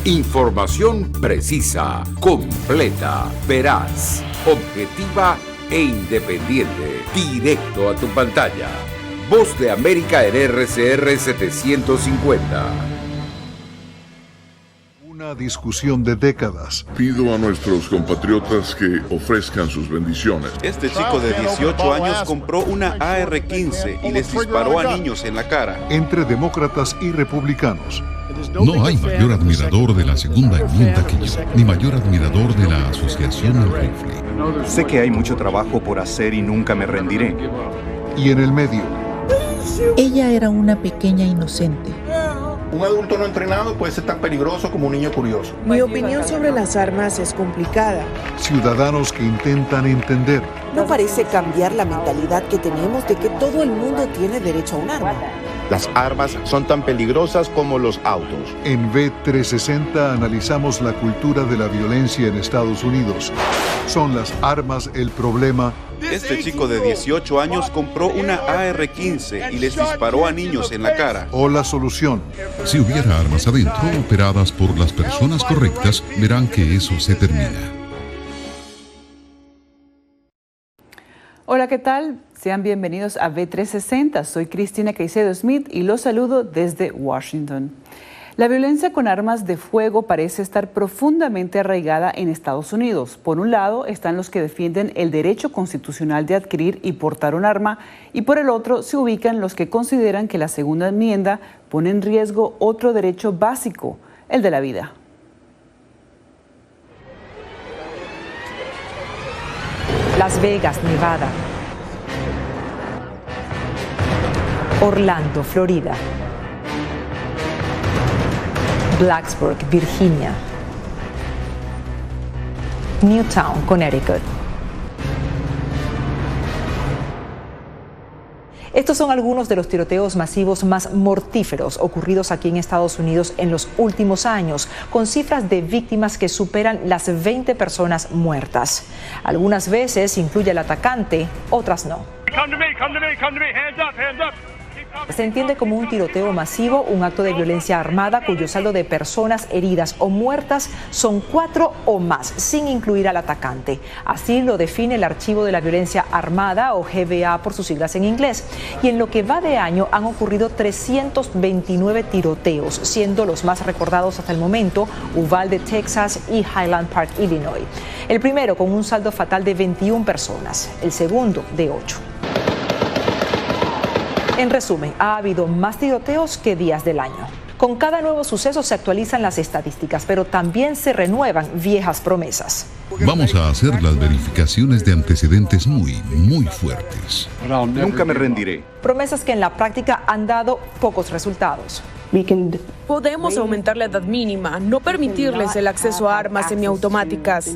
Información precisa, completa, veraz, objetiva e independiente. Directo a tu pantalla. Voz de América en RCR 750. Una discusión de décadas. Pido a nuestros compatriotas que ofrezcan sus bendiciones. Este chico de 18 años compró una AR-15 y les disparó a niños en la cara. Entre demócratas y republicanos. No hay mayor admirador de la segunda enmienda que yo, ni mayor admirador de la asociación al rifle. Sé que hay mucho trabajo por hacer y nunca me rendiré. Y en el medio. Ella era una pequeña inocente. Un adulto no entrenado puede ser tan peligroso como un niño curioso. Mi opinión sobre las armas es complicada. Ciudadanos que intentan entender. No parece cambiar la mentalidad que tenemos de que todo el mundo tiene derecho a un arma. Las armas son tan peligrosas como los autos. En V360 analizamos la cultura de la violencia en Estados Unidos. ¿Son las armas el problema? Este chico de 18 años compró una AR-15 y les disparó a niños en la cara. ¿O la solución? Si hubiera armas adentro, operadas por las personas correctas, verán que eso se termina. Hola, ¿qué tal? Sean bienvenidos a V360. Soy Cristina Caicedo Smith y los saludo desde Washington. La violencia con armas de fuego parece estar profundamente arraigada en Estados Unidos. Por un lado están los que defienden el derecho constitucional de adquirir y portar un arma, y por el otro se ubican los que consideran que la segunda enmienda pone en riesgo otro derecho básico, el de la vida. Las Vegas, Nevada. Orlando, Florida. Blacksburg, Virginia. Newtown, Connecticut. Estos son algunos de los tiroteos masivos más mortíferos ocurridos aquí en Estados Unidos en los últimos años, con cifras de víctimas que superan las 20 personas muertas. Algunas veces incluye al atacante, otras no. Se entiende como un tiroteo masivo, un acto de violencia armada cuyo saldo de personas heridas o muertas son 4 o más, sin incluir al atacante. Así lo define el Archivo de la Violencia Armada, o GVA por sus siglas en inglés. Y en lo que va de año han ocurrido 329 tiroteos, siendo los más recordados hasta el momento Uvalde, Texas y Highland Park, Illinois. El primero con un saldo fatal de 21 personas, el segundo de 8. En resumen, ha habido más tiroteos que días del año. Con cada nuevo suceso se actualizan las estadísticas, pero también se renuevan viejas promesas. Vamos a hacer las verificaciones de antecedentes muy fuertes. Nunca me rendiré. Promesas que en la práctica han dado pocos resultados. Podemos aumentar la edad mínima, no permitirles el acceso a armas semiautomáticas.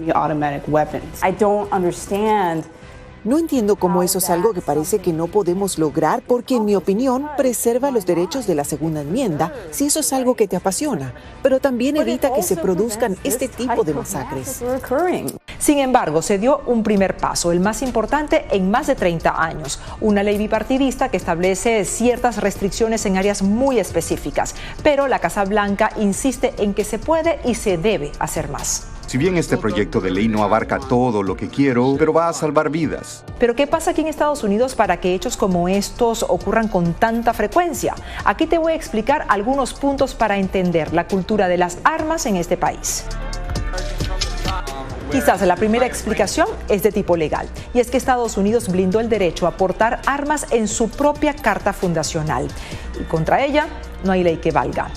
No entiendo cómo eso es algo que parece que no podemos lograr porque, en mi opinión, preserva los derechos de la segunda enmienda si eso es algo que te apasiona, pero también evita que se produzcan este tipo de masacres. Sin embargo, se dio un primer paso, el más importante en más de 30 años, una ley bipartidista que establece ciertas restricciones en áreas muy específicas, pero la Casa Blanca insiste en que se puede y se debe hacer más. Si bien este proyecto de ley no abarca todo lo que quiero, pero va a salvar vidas. ¿Pero qué pasa aquí en Estados Unidos para que hechos como estos ocurran con tanta frecuencia? Aquí te voy a explicar algunos puntos para entender la cultura de las armas en este país. Quizás la primera explicación es de tipo legal, y es que Estados Unidos blindó el derecho a portar armas en su propia carta fundacional, y contra ella no hay ley que valga.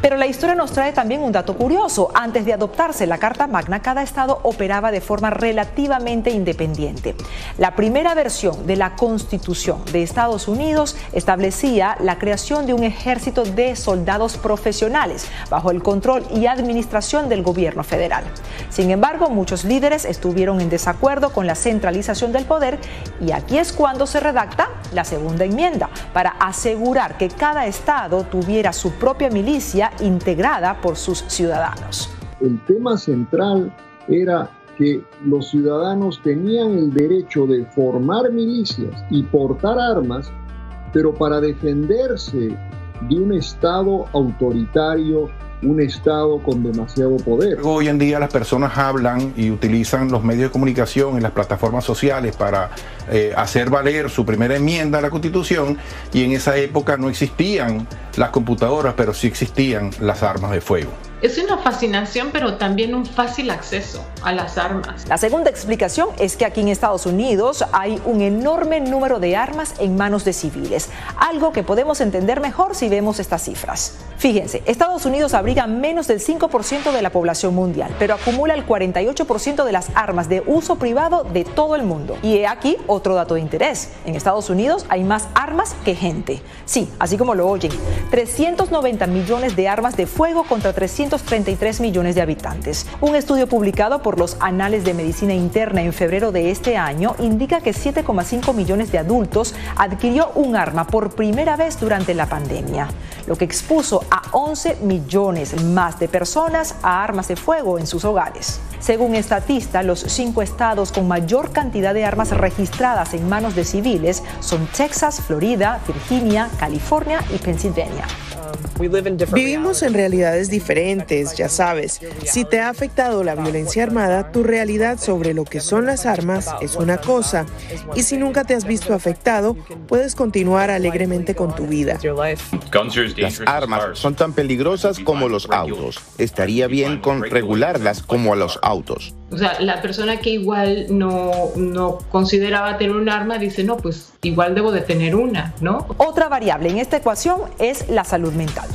Pero la historia nos trae también un dato curioso. Antes de adoptarse la Carta Magna, cada estado operaba de forma relativamente independiente. La primera versión de la Constitución de Estados Unidos establecía la creación de un ejército de soldados profesionales bajo el control y administración del gobierno federal. Sin embargo, muchos líderes estuvieron en desacuerdo con la centralización del poder, y aquí es cuando se redacta la segunda enmienda para asegurar que cada estado tuviera su propia milicia integrada por sus ciudadanos. El tema central era que los ciudadanos tenían el derecho de formar milicias y portar armas, pero para defenderse de un Estado autoritario un Estado con demasiado poder. Hoy en día las personas hablan y utilizan los medios de comunicación y las plataformas sociales para hacer valer su primera enmienda a la Constitución, y en esa época no existían las computadoras, pero sí existían las armas de fuego. Es una fascinación, pero también un fácil acceso a las armas. La segunda explicación es que aquí en Estados Unidos hay un enorme número de armas en manos de civiles, algo que podemos entender mejor si vemos estas cifras. Fíjense, Estados Unidos abriga menos del 5% de la población mundial, pero acumula el 48% de las armas de uso privado de todo el mundo. Y he aquí otro dato de interés. En Estados Unidos hay más armas que gente. Sí, así como lo oyen, 390 millones de armas de fuego contra 333 millones de habitantes. Un estudio publicado por los Anales de Medicina Interna en febrero de este año indica que 7,5 millones de adultos adquirió un arma por primera vez durante la pandemia, lo que expuso a 11 millones más de personas a armas de fuego en sus hogares. Según Statista, los 5 estados con mayor cantidad de armas registradas en manos de civiles son Texas, Florida, Virginia, California y Pensilvania. Vivimos en realidades diferentes, ya sabes. Si te ha afectado la violencia armada, tu realidad sobre lo que son las armas es una cosa. Y si nunca te has visto afectado, puedes continuar alegremente con tu vida. Las armas son tan peligrosas como los autos. Estaría bien con regularlas como a los autos. O sea, la persona que igual no consideraba tener un arma dice, no, pues igual debo de tener una, ¿no? Otra variable en esta ecuación es la salud mental.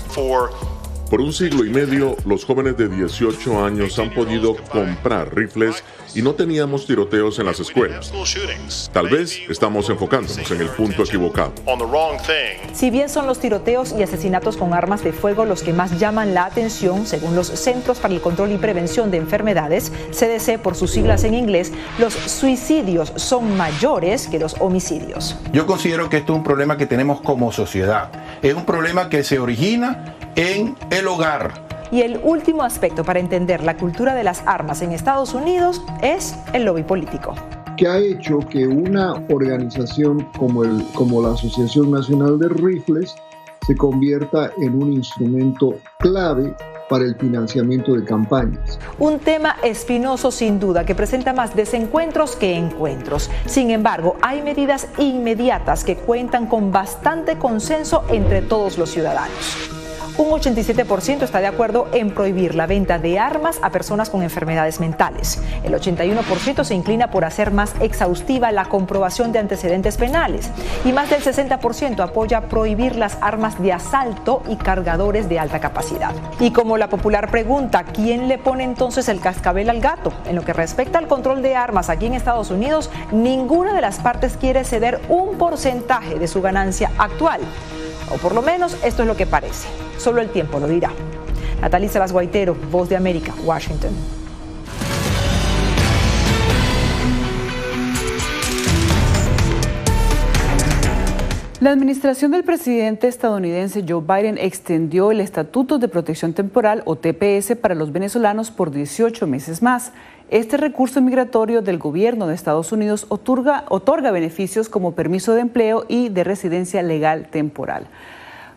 Por un siglo y medio, los jóvenes de 18 años han podido comprar rifles y no teníamos tiroteos en las escuelas. Tal vez estamos enfocándonos en el punto equivocado. Si bien son los tiroteos y asesinatos con armas de fuego los que más llaman la atención, según los Centros para el Control y Prevención de Enfermedades, CDC por sus siglas en inglés, los suicidios son mayores que los homicidios. Yo considero que esto es un problema que tenemos como sociedad. Es un problema que se origina en el hogar. Y el último aspecto para entender la cultura de las armas en Estados Unidos es el lobby político, que ha hecho que una organización como la Asociación Nacional de Rifles se convierta en un instrumento clave para el financiamiento de campañas. Un tema espinoso sin duda que presenta más desencuentros que encuentros. Sin embargo, hay medidas inmediatas que cuentan con bastante consenso entre todos los ciudadanos. Un 87% está de acuerdo en prohibir la venta de armas a personas con enfermedades mentales. El 81% se inclina por hacer más exhaustiva la comprobación de antecedentes penales. Y más del 60% apoya prohibir las armas de asalto y cargadores de alta capacidad. Y como la popular pregunta, ¿quién le pone entonces el cascabel al gato? En lo que respecta al control de armas aquí en Estados Unidos, ninguna de las partes quiere ceder un porcentaje de su ganancia actual. O por lo menos esto es lo que parece. Solo el tiempo lo dirá. Natalie Salas Guaitero, Voz de América, Washington. La administración del presidente estadounidense Joe Biden extendió el Estatuto de Protección Temporal o TPS para los venezolanos por 18 meses más. Este recurso migratorio del gobierno de Estados Unidos otorga beneficios como permiso de empleo y de residencia legal temporal.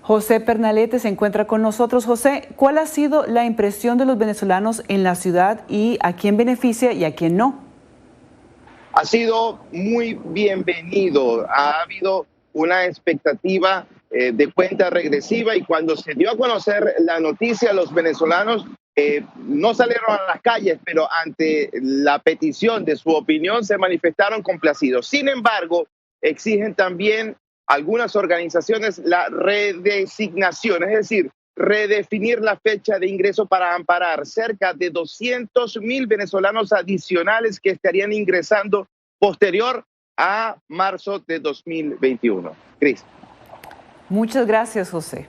José Pernalete se encuentra con nosotros. José, ¿cuál ha sido la impresión de los venezolanos en la ciudad y a quién beneficia y a quién no? Ha sido muy bienvenido. Ha habido una expectativa de cuenta regresiva y cuando se dio a conocer la noticia, los venezolanos no salieron a las calles, pero ante la petición de su opinión se manifestaron complacidos. Sin embargo, exigen también algunas organizaciones la redesignación, es decir, redefinir la fecha de ingreso para amparar cerca de 200,000 venezolanos adicionales que estarían ingresando posterior a marzo de 2021. Cris. Muchas gracias, José.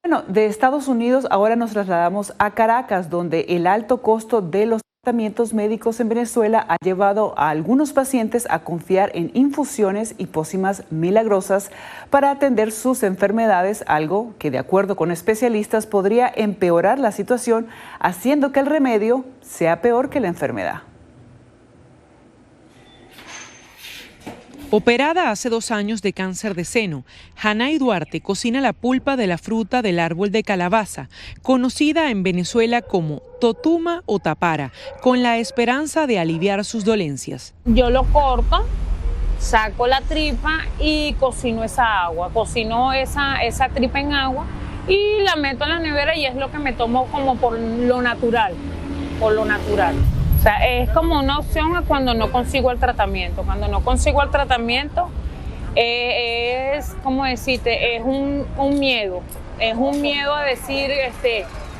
Bueno, de Estados Unidos ahora nos trasladamos a Caracas, donde el alto costo de los tratamientos médicos en Venezuela ha llevado a algunos pacientes a confiar en infusiones y pócimas milagrosas para atender sus enfermedades, algo que de acuerdo con especialistas podría empeorar la situación, haciendo que el remedio sea peor que la enfermedad. Operada hace 2 años de cáncer de seno, Hanay Duarte cocina la pulpa de la fruta del árbol de calabaza, conocida en Venezuela como totuma o tapara, con la esperanza de aliviar sus dolencias. Yo lo corto, saco la tripa y cocino esa agua, cocino esa tripa en agua y la meto en la nevera y es lo que me tomo como por lo natural. O sea, es como una opción a cuando no consigo el tratamiento. Cuando no consigo el tratamiento es, como decirte, es un miedo. Es un miedo a decir,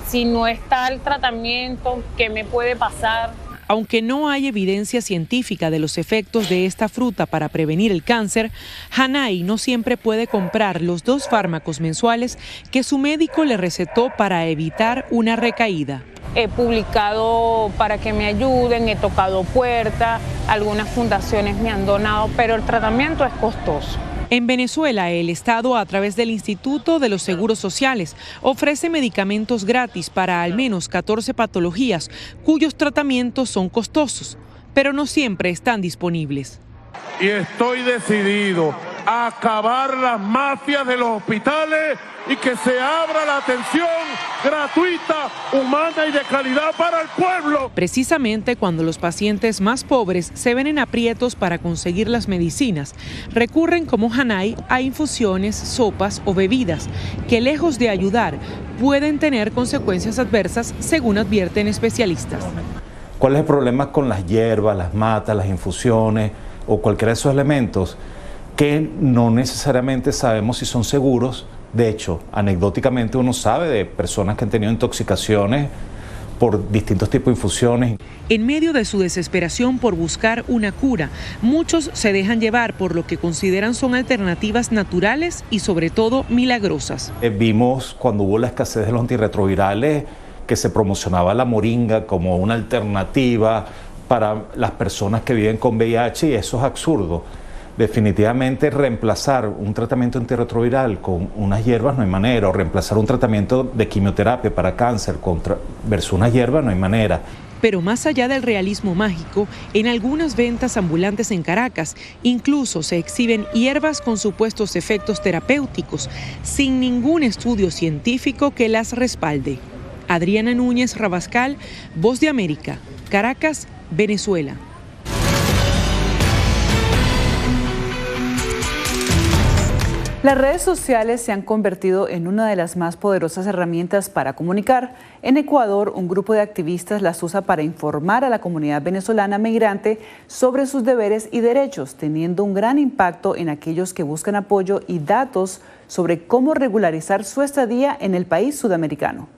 si no está el tratamiento, ¿qué me puede pasar? Aunque no hay evidencia científica de los efectos de esta fruta para prevenir el cáncer, Hanay no siempre puede comprar los 2 fármacos mensuales que su médico le recetó para evitar una recaída. He publicado para que me ayuden, he tocado puertas, algunas fundaciones me han donado, pero el tratamiento es costoso. En Venezuela, el Estado, a través del Instituto de los Seguros Sociales, ofrece medicamentos gratis para al menos 14 patologías, cuyos tratamientos son costosos, pero no siempre están disponibles. Y estoy decidido a acabar las mafias de los hospitales y que se abra la atención gratuita, humana y de calidad para el pueblo. Precisamente cuando los pacientes más pobres se ven en aprietos para conseguir las medicinas, recurren como Hanay a infusiones, sopas o bebidas que, lejos de ayudar, pueden tener consecuencias adversas, según advierten especialistas. ¿Cuál es el problema con las hierbas, las matas, las infusiones o cualquiera de esos elementos? Que no necesariamente sabemos si son seguros. De hecho, anecdóticamente uno sabe de personas que han tenido intoxicaciones por distintos tipos de infusiones. En medio de su desesperación por buscar una cura, muchos se dejan llevar por lo que consideran son alternativas naturales y sobre todo milagrosas. Vimos cuando hubo la escasez de los antirretrovirales que se promocionaba la moringa como una alternativa para las personas que viven con VIH y eso es absurdo. Definitivamente reemplazar un tratamiento antirretroviral con unas hierbas no hay manera, o reemplazar un tratamiento de quimioterapia para cáncer versus unas hierbas no hay manera. Pero más allá del realismo mágico, en algunas ventas ambulantes en Caracas incluso se exhiben hierbas con supuestos efectos terapéuticos, sin ningún estudio científico que las respalde. Adriana Núñez Rabascal, Voz de América, Caracas, Venezuela. Las redes sociales se han convertido en una de las más poderosas herramientas para comunicar. En Ecuador, un grupo de activistas las usa para informar a la comunidad venezolana migrante sobre sus deberes y derechos, teniendo un gran impacto en aquellos que buscan apoyo y datos sobre cómo regularizar su estadía en el país sudamericano.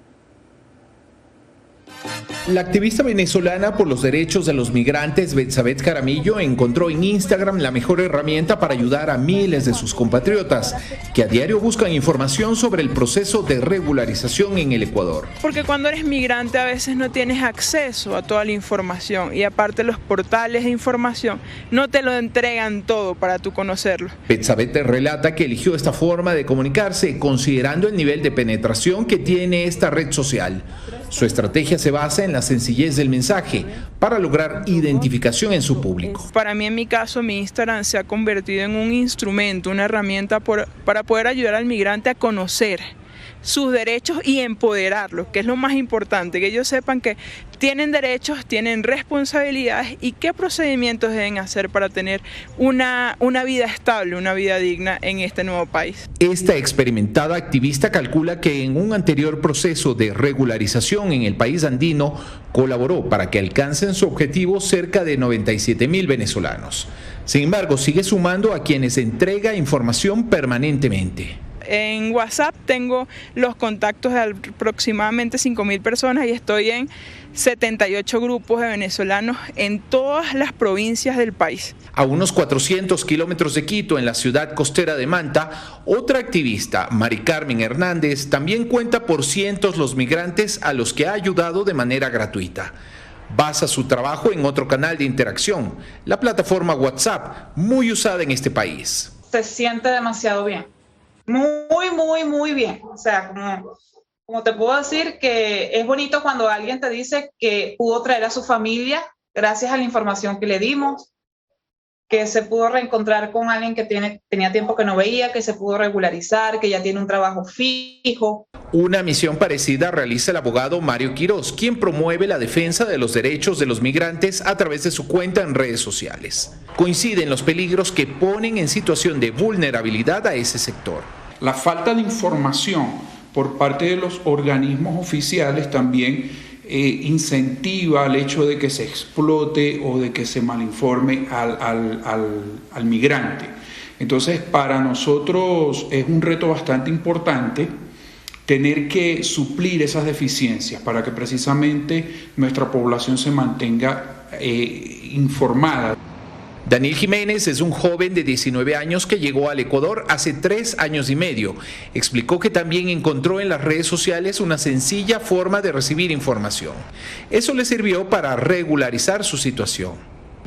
La activista venezolana por los derechos de los migrantes, Betsabeth Jaramillo, encontró en Instagram la mejor herramienta para ayudar a miles de sus compatriotas que a diario buscan información sobre el proceso de regularización en el Ecuador. Porque cuando eres migrante a veces no tienes acceso a toda la información y aparte los portales de información no te lo entregan todo para tú conocerlo. Betsabeth relata que eligió esta forma de comunicarse considerando el nivel de penetración que tiene esta red social. Su estrategia se basa en la sencillez del mensaje para lograr identificación en su público. Para mí, en mi caso, mi Instagram se ha convertido en un instrumento, una herramienta para poder ayudar al migrante a conocer sus derechos y empoderarlos, que es lo más importante, que ellos sepan que tienen derechos, tienen responsabilidades y qué procedimientos deben hacer para tener una vida estable, una vida digna en este nuevo país. Esta experimentada activista calcula que en un anterior proceso de regularización en el país andino colaboró para que alcancen su objetivo cerca de 97,000 venezolanos. Sin embargo, sigue sumando a quienes entrega información permanentemente. En WhatsApp tengo los contactos de aproximadamente 5,000 personas y estoy en 78 grupos de venezolanos en todas las provincias del país. A unos 400 kilómetros de Quito, en la ciudad costera de Manta, otra activista, Mari Carmen Hernández, también cuenta por cientos los migrantes a los que ha ayudado de manera gratuita. Basa su trabajo en otro canal de interacción, la plataforma WhatsApp, muy usada en este país. Se siente demasiado bien. Muy bien. O sea, como te puedo decir que es bonito cuando alguien te dice que pudo traer a su familia gracias a la información que le dimos, que se pudo reencontrar con alguien que tenía tiempo que no veía, que se pudo regularizar, que ya tiene un trabajo fijo. Una misión parecida realiza el abogado Mario Quiroz, quien promueve la defensa de los derechos de los migrantes a través de su cuenta en redes sociales. Coinciden los peligros que ponen en situación de vulnerabilidad a ese sector. La falta de información por parte de los organismos oficiales también incentiva el hecho de que se explote o de que se malinforme al migrante. Entonces, para nosotros es un reto bastante importante tener que suplir esas deficiencias para que precisamente nuestra población se mantenga informada. Daniel Jiménez es un joven de 19 años que llegó al Ecuador hace 3 años y medio. Explicó que también encontró en las redes sociales una sencilla forma de recibir información. Eso le sirvió para regularizar su situación.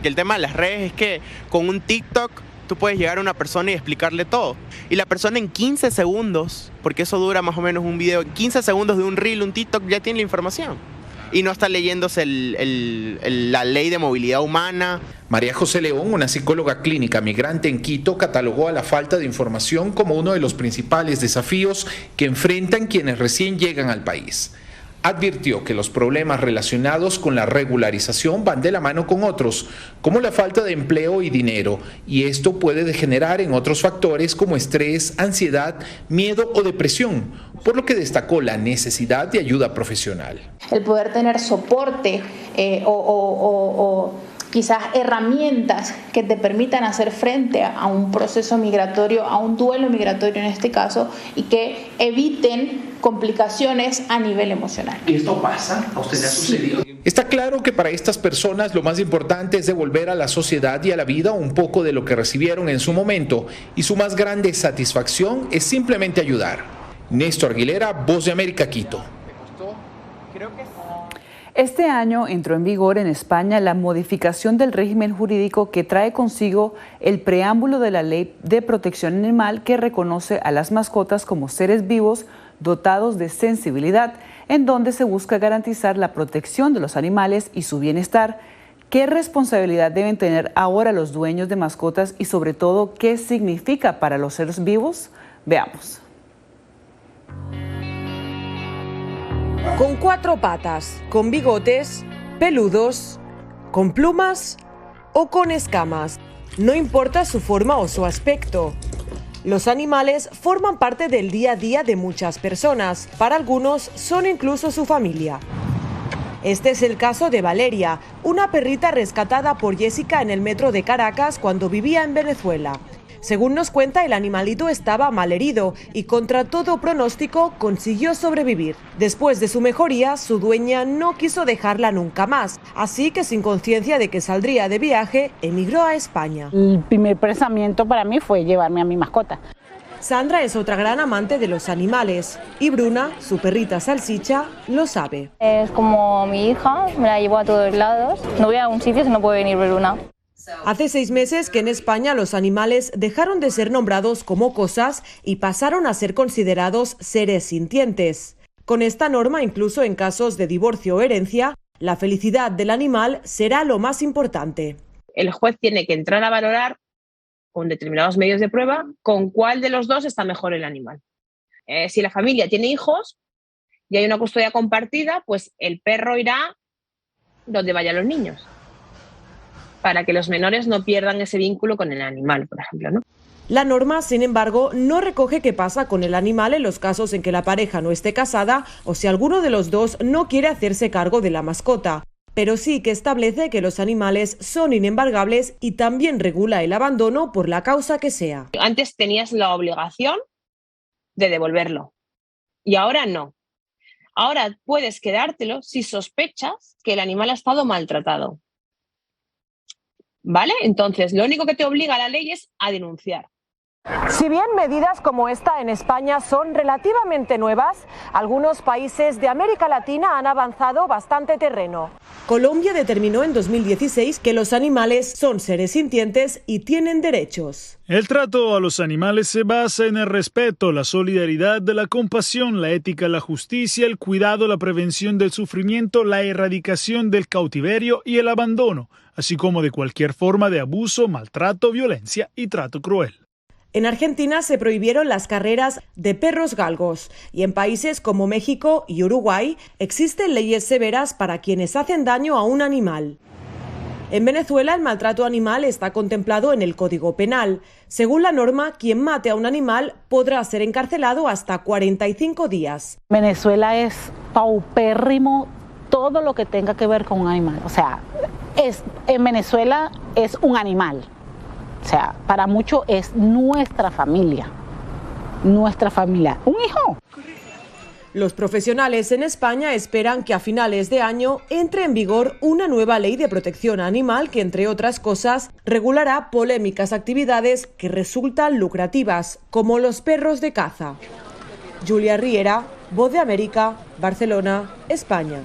El tema de las redes es que con un TikTok tú puedes llegar a una persona y explicarle todo. Y la persona en 15 segundos, porque eso dura más o menos un video, 15 segundos de un reel, un TikTok, ya tiene la información. Y no está leyéndose la ley de movilidad humana. María José León, una psicóloga clínica migrante en Quito, catalogó a la falta de información como uno de los principales desafíos que enfrentan quienes recién llegan al país. Advirtió que los problemas relacionados con la regularización van de la mano con otros, como la falta de empleo y dinero, y esto puede degenerar en otros factores como estrés, ansiedad, miedo o depresión, por lo que destacó la necesidad de ayuda profesional. El poder tener soporte o quizás herramientas que te permitan hacer frente a un proceso migratorio, a un duelo migratorio en este caso, y que eviten complicaciones a nivel emocional. ¿Esto pasa? ¿A usted le ha sucedido? Está claro que para estas personas lo más importante es devolver a la sociedad y a la vida un poco de lo que recibieron en su momento, y su más grande satisfacción es simplemente ayudar. Néstor Aguilera, Voz de América, Quito. Este año entró en vigor en España la modificación del régimen jurídico que trae consigo el preámbulo de la Ley de Protección Animal, que reconoce a las mascotas como seres vivos dotados de sensibilidad, en donde se busca garantizar la protección de los animales y su bienestar. ¿Qué responsabilidad deben tener ahora los dueños de mascotas y sobre todo qué significa para los seres vivos? Veamos. Con 4 patas, con bigotes, peludos, con plumas o con escamas. No importa su forma o su aspecto. Los animales forman parte del día a día de muchas personas. Para algunos son incluso su familia. Este es el caso de Valeria, una perrita rescatada por Jessica en el metro de Caracas cuando vivía en Venezuela. Según nos cuenta, el animalito estaba malherido y contra todo pronóstico consiguió sobrevivir. Después de su mejoría, su dueña no quiso dejarla nunca más, así que sin conciencia de que saldría de viaje, emigró a España. El primer pensamiento para mí fue llevarme a mi mascota. Sandra es otra gran amante de los animales y Bruna, su perrita salchicha, lo sabe. Es como mi hija, me la llevo a todos lados. No voy a un sitio si no puede venir Bruna. Hace 6 meses que en España los animales dejaron de ser nombrados como cosas y pasaron a ser considerados seres sintientes. Con esta norma, incluso en casos de divorcio o herencia, la felicidad del animal será lo más importante. El juez tiene que entrar a valorar con determinados medios de prueba con cuál de los dos está mejor el animal. Si la familia tiene hijos y hay una custodia compartida, pues el perro irá donde vayan los niños, para que los menores no pierdan ese vínculo con el animal, por ejemplo, ¿no? La norma, sin embargo, no recoge qué pasa con el animal en los casos en que la pareja no esté casada o si alguno de los dos no quiere hacerse cargo de la mascota, pero sí que establece que los animales son inembargables y también regula el abandono por la causa que sea. Antes tenías la obligación de devolverlo y ahora no. Ahora puedes quedártelo si sospechas que el animal ha estado maltratado. ¿Vale? Entonces, lo único que te obliga a la ley es a denunciar. Si bien medidas como esta en España son relativamente nuevas, algunos países de América Latina han avanzado bastante terreno. Colombia determinó en 2016 que los animales son seres sintientes y tienen derechos. El trato a los animales se basa en el respeto, la solidaridad, la compasión, la ética, la justicia, el cuidado, la prevención del sufrimiento, la erradicación del cautiverio y el abandono, así como de cualquier forma de abuso, maltrato, violencia y trato cruel. En Argentina se prohibieron las carreras de perros galgos y en países como México y Uruguay existen leyes severas para quienes hacen daño a un animal. En Venezuela el maltrato animal está contemplado en el Código Penal. Según la norma, quien mate a un animal podrá ser encarcelado hasta 45 días. Venezuela es paupérrimo todo lo que tenga que ver con un animal. O sea, en Venezuela es un animal. O sea, para muchos es nuestra familia. Un hijo. Los profesionales en España esperan que a finales de año entre en vigor una nueva ley de protección animal que, entre otras cosas, regulará polémicas actividades que resultan lucrativas, como los perros de caza. Julia Riera, Voz de América, Barcelona, España.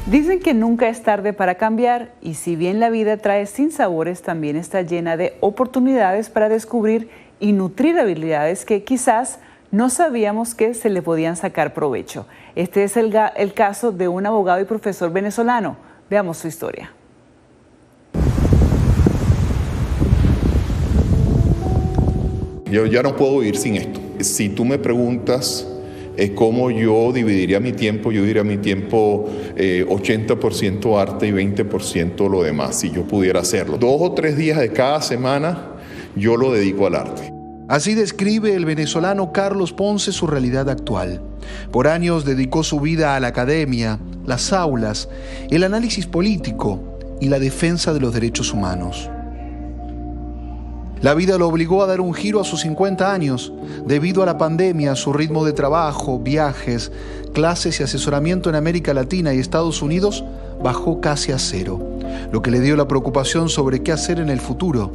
Dicen que nunca es tarde para cambiar y si bien la vida trae sinsabores, también está llena de oportunidades para descubrir y nutrir habilidades que quizás no sabíamos que se le podían sacar provecho. Este es el caso de un abogado y profesor venezolano. Veamos su historia. Yo ya no puedo vivir sin esto. Si tú me preguntas cómo yo dividiría mi tiempo, yo diría mi tiempo 80% arte y 20% lo demás, si yo pudiera hacerlo. 2 o 3 días de cada semana yo lo dedico al arte. Así describe el venezolano Carlos Ponce su realidad actual. Por años dedicó su vida a la academia, las aulas, el análisis político y la defensa de los derechos humanos. La vida lo obligó a dar un giro a sus 50 años. Debido a la pandemia, su ritmo de trabajo, viajes, clases y asesoramiento en América Latina y Estados Unidos bajó casi a 0, lo que le dio la preocupación sobre qué hacer en el futuro.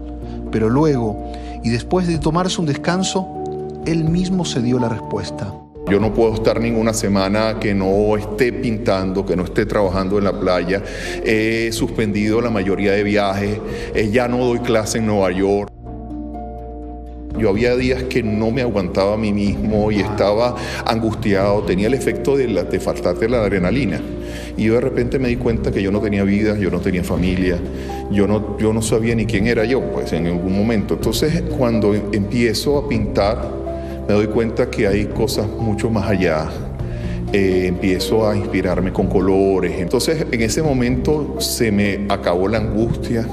Pero luego, y después de tomarse un descanso, él mismo se dio la respuesta. Yo no puedo estar ninguna semana que no esté pintando, que no esté trabajando en la playa. He suspendido la mayoría de viajes, ya no doy clase en Nueva York. Yo había días que no me aguantaba a mí mismo y estaba angustiado, tenía el efecto de faltarte la adrenalina. Y yo de repente me di cuenta que yo no tenía vida, yo no tenía familia, yo no sabía ni quién era yo, pues en algún momento. Entonces cuando empiezo a pintar, me doy cuenta que hay cosas mucho más allá. Empiezo a inspirarme con colores. Entonces en ese momento se me acabó la angustia.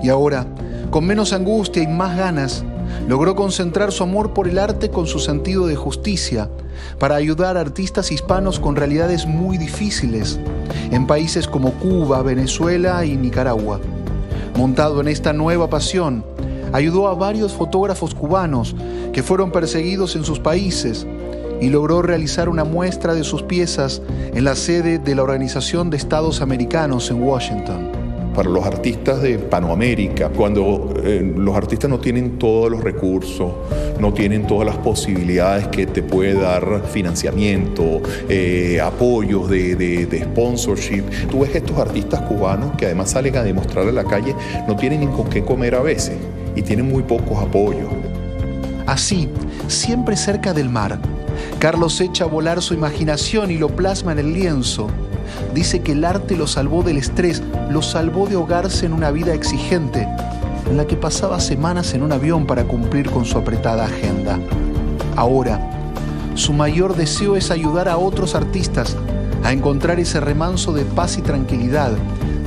Y ahora, con menos angustia y más ganas, logró concentrar su amor por el arte con su sentido de justicia para ayudar a artistas hispanos con realidades muy difíciles en países como Cuba, Venezuela y Nicaragua. Montado en esta nueva pasión, ayudó a varios fotógrafos cubanos que fueron perseguidos en sus países y logró realizar una muestra de sus piezas en la sede de la Organización de Estados Americanos en Washington. Para los artistas de Hispanoamérica, cuando los artistas no tienen todos los recursos, no tienen todas las posibilidades que te puede dar financiamiento, apoyos de sponsorship. Tú ves estos artistas cubanos que además salen a demostrar a la calle, no tienen ni con qué comer a veces y tienen muy pocos apoyos. Así, siempre cerca del mar, Carlos echa a volar su imaginación y lo plasma en el lienzo. Dice que el arte lo salvó del estrés, lo salvó de ahogarse en una vida exigente, en la que pasaba semanas en un avión para cumplir con su apretada agenda. Ahora, su mayor deseo es ayudar a otros artistas a encontrar ese remanso de paz y tranquilidad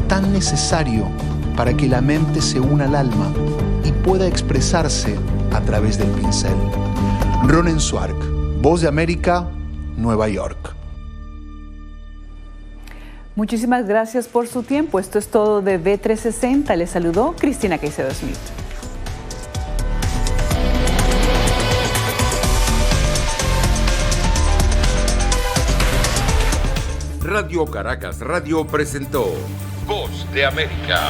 tan necesario para que la mente se una al alma y pueda expresarse a través del pincel. Ronen Swark, Voz de América, Nueva York. Muchísimas gracias por su tiempo. Esto es todo de V360. Les saludó Cristina Caicedo Smith. Radio Caracas Radio presentó Voz de América.